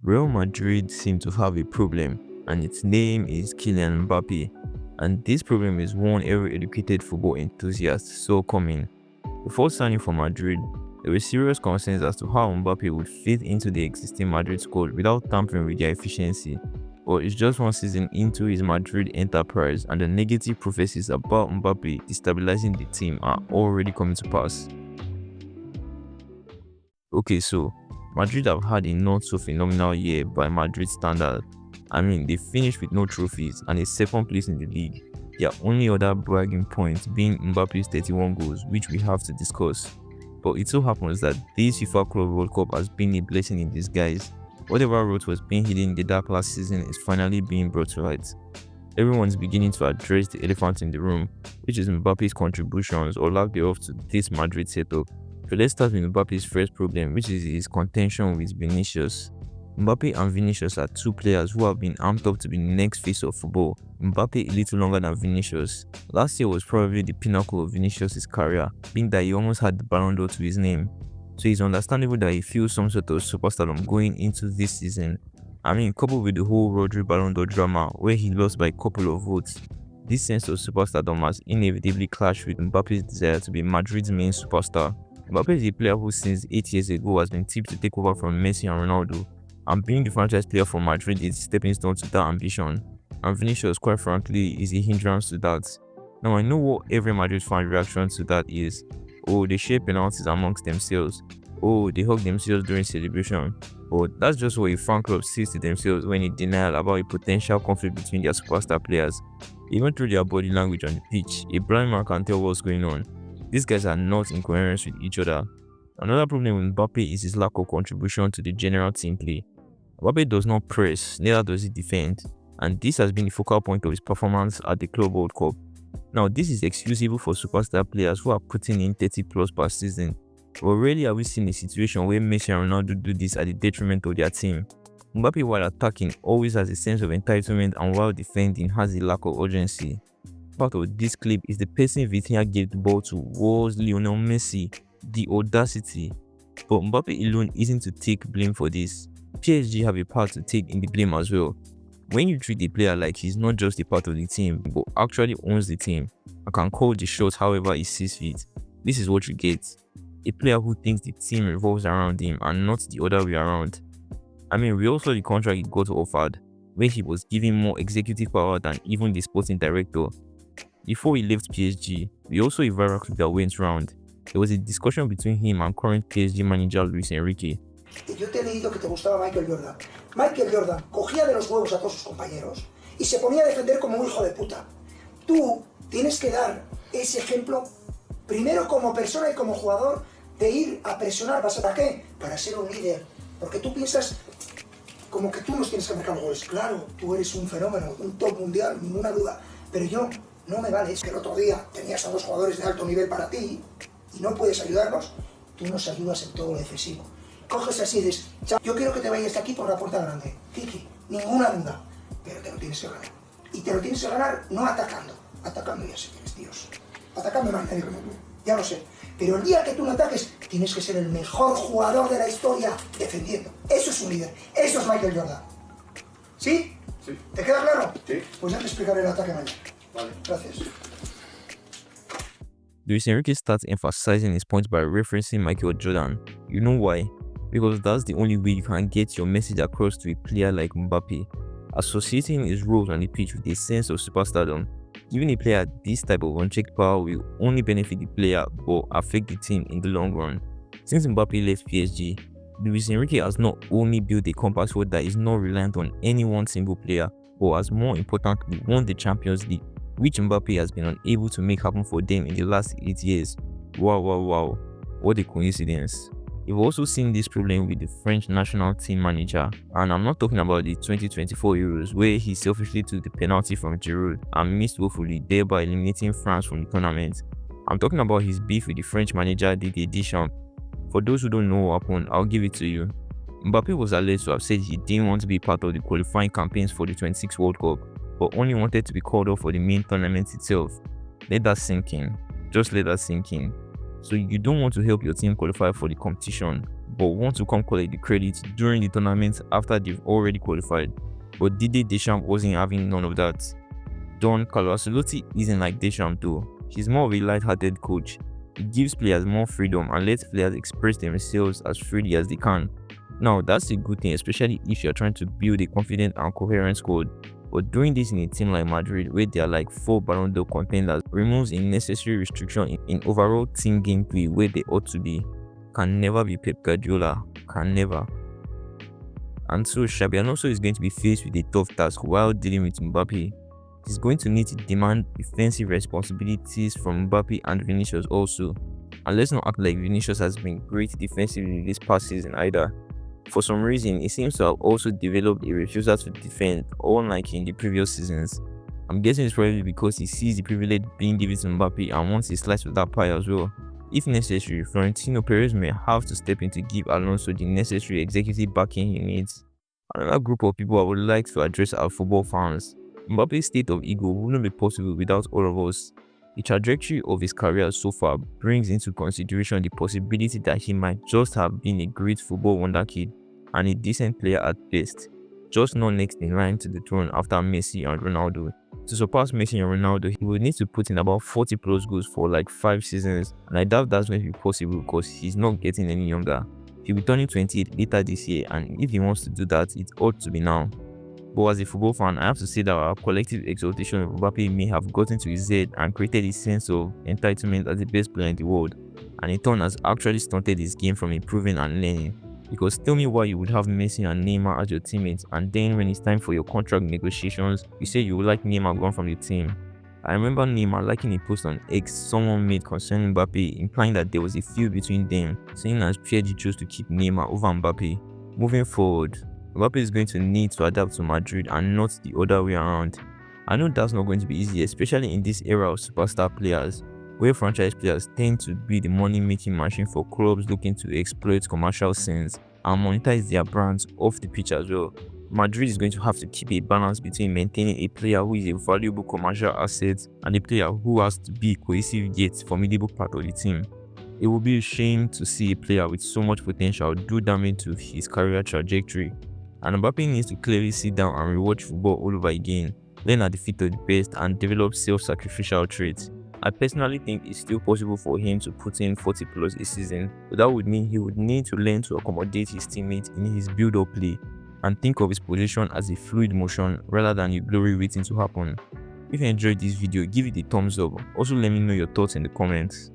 Real Madrid seem to have a problem, and its name is Kylian Mbappé. And this problem is one every educated football enthusiast saw coming. Before signing for Madrid, there were serious concerns as to how Mbappé would fit into the existing Madrid squad without tampering with their efficiency. But it's just one season into his Madrid enterprise, and the negative prophecies about Mbappé destabilizing the team are already coming to pass. Okay, so Madrid have had a not so phenomenal year by Madrid standard. I mean, they finished with no trophies and a second place in the league. Their only other bragging point being Mbappe's 31 goals, which we have to discuss. But it so happens that this FIFA Club World Cup has been a blessing in disguise. Whatever rot was being hidden in the dark last season is finally being brought to light. Everyone's beginning to address the elephant in the room, which is Mbappe's contributions or lack thereof to this Madrid setup. So let's start with Mbappe's first problem, which is his contention with Vinícius. Mbappé and Vinícius are two players who have been amped up to be the next face of football. Mbappé a little longer than Vinícius. Last year was probably the pinnacle of Vinícius' career, being that he almost had the Ballon d'Or to his name. So it's understandable that he feels some sort of superstardom going into this season. I mean, coupled with the whole Rodri Ballon d'Or drama where he lost by a couple of votes, this sense of superstardom has inevitably clashed with Mbappe's desire to be Madrid's main superstar. Mbappé is a player who since 8 years ago has been tipped to take over from Messi and Ronaldo, and being the franchise player for Madrid is a stepping stone to that ambition, and Vinícius, quite frankly, is a hindrance to that. Now I know what every Madrid fan reaction to that is. Oh, they share penalties amongst themselves. Oh, they hug themselves during celebration. But that's just what a fan club says to themselves when in denial about a potential conflict between their superstar players. Even through their body language on the pitch, a blind man can tell what's going on. These guys are not in coherence with each other. Another problem with Mbappé is his lack of contribution to the general team play. Mbappé does not press, neither does he defend, and this has been the focal point of his performance at the Club World Cup. Now, this is exclusive for superstar players who are putting in 30 plus per season, but rarely have we seen a situation where Messi and Ronaldo do this at the detriment of their team. Mbappé, while attacking, always has a sense of entitlement, and while defending has a lack of urgency. Part of this clip is the person Vitinha gave the ball to was Lionel Messi. The audacity. But Mbappé alone isn't to take blame for this. PSG have a part to take in the blame as well. When you treat a player like he's not just a part of the team, but actually owns the team, and can call the shots however he sees fit, this is what you get. A player who thinks the team revolves around him and not the other way around. I mean, we also saw the contract he got offered, where he was given more executive power than even the sporting director. Before he left PSG, we also saw a viral clip that went round. There was a discussion between him and current PSG manager Luis Enrique. Yo te he leído que te gustaba Michael Jordan. Michael Jordan cogía de los huevos a todos sus compañeros y se ponía a defender como un hijo de puta. Tú tienes que dar ese ejemplo, primero como persona y como jugador, de ir a presionar. ¿Para qué? Para ser un líder. Porque tú piensas como que tú nos tienes que marcar goles. Claro, tú eres un fenómeno, un top mundial, ninguna duda. Pero yo no me vale. Es que el otro día tenías a dos jugadores de alto nivel para ti y no puedes ayudarnos. Tú nos ayudas en todo lo defensivo. Coges así y dices, yo quiero que te vayas de aquí por la puerta grande. Kiki, ninguna duda. Pero te lo tienes que ganar. Y te lo tienes que ganar no atacando. Atacando ya sé que eres Dios. Atacando no hay nadie como tú. Ya lo sé. Pero el día que tú no ataques, tienes que ser el mejor jugador de la historia defendiendo. Eso es un líder. Eso es Michael Jordan. ¿Sí? Sí. ¿Te queda claro? Sí. Pues ya te explicaré el ataque mañana. Vale. Gracias. Luis Enrique starts emphasizing his point by referencing Michael Jordan. You know why? Because that's the only way you can get your message across to a player like Mbappé. Associating his roles on the pitch with a sense of superstardom, giving a player this type of unchecked power will only benefit the player but affect the team in the long run. Since Mbappé left PSG, Luis Enrique has not only built a compass forward that is not reliant on any one single player, but has more importantly won the Champions League, which Mbappé has been unable to make happen for them in the last 8 years. Wow. What a coincidence. You've also seen this problem with the French national team manager, and I'm not talking about the 2024 Euros where he selfishly took the penalty from Giroud and missed woefully, thereby eliminating France from the tournament. I'm talking about his beef with the French manager Didier Deschamps. For those who don't know what happened, I'll give it to you. Mbappé was alleged to have said he didn't want to be part of the qualifying campaigns for the 26 World Cup, but only wanted to be called up for the main tournament itself. Let that sink in. Just let that sink in. So you don't want to help your team qualify for the competition, but want to come collect the credit during the tournament after they've already qualified. But Didier Deschamps wasn't having none of that. Don Carlo Ancelotti isn't like Deschamps though. He's more of a light-hearted coach. He gives players more freedom and lets players express themselves as freely as they can. Now, that's a good thing, especially if you're trying to build a confident and coherent squad. But doing this in a team like Madrid, where they are like 4 Ballon d'Or contenders, removes a necessary restriction in overall team gameplay where they ought to be. Can never be Pep Guardiola. Can never. And so Xabi Alonso is going to be faced with a tough task while dealing with Mbappé. He's going to need to demand defensive responsibilities from Mbappé and Vinícius also. And let's not act like Vinícius has been great defensively this past season either. For some reason, he seems to have also developed a refusal to defend, unlike in the previous seasons. I'm guessing it's probably because he sees the privilege being given to Mbappé and wants a slice of that pie as well. If necessary, Florentino Perez may have to step in to give Alonso the necessary executive backing he needs. Another group of people I would like to address are football fans. Mbappe's state of ego wouldn't be possible without all of us. The trajectory of his career so far brings into consideration the possibility that he might just have been a great football wonderkid and a decent player at best, just not next in line to the throne after Messi and Ronaldo. To surpass Messi and Ronaldo, he would need to put in about 40 plus goals for like 5 seasons, and I doubt that's going to be possible because he's not getting any younger. He'll be turning 28 later this year, and if he wants to do that, it ought to be now. But as a football fan, I have to say that our collective exaltation of Mbappé may have gotten to his head and created a sense of entitlement as the best player in the world, and in turn has actually stunted his game from improving and learning. Because tell me why you would have Messi and Neymar as your teammates, and then when it's time for your contract negotiations, you say you would like Neymar gone from the team. I remember Neymar liking a post on X someone made concerning Mbappé, implying that there was a feud between them, saying as PSG chose to keep Neymar over Mbappé. Moving forward, Mbappé is going to need to adapt to Madrid and not the other way around. I know that's not going to be easy, especially in this era of superstar players, where franchise players tend to be the money-making machine for clubs looking to exploit commercial sins and monetize their brands off the pitch as well. Madrid is going to have to keep a balance between maintaining a player who is a valuable commercial asset and a player who has to be a cohesive yet formidable part of the team. It would be a shame to see a player with so much potential do damage to his career trajectory. And Mbappé needs to clearly sit down and rewatch football all over again, learn at the feet of the best, and develop self-sacrificial traits. I personally think it's still possible for him to put in 40 plus a season, but that would mean he would need to learn to accommodate his teammates in his build-up play and think of his position as a fluid motion rather than a glory waiting to happen. If you enjoyed this video, give it a thumbs up. Also let me know your thoughts in the comments.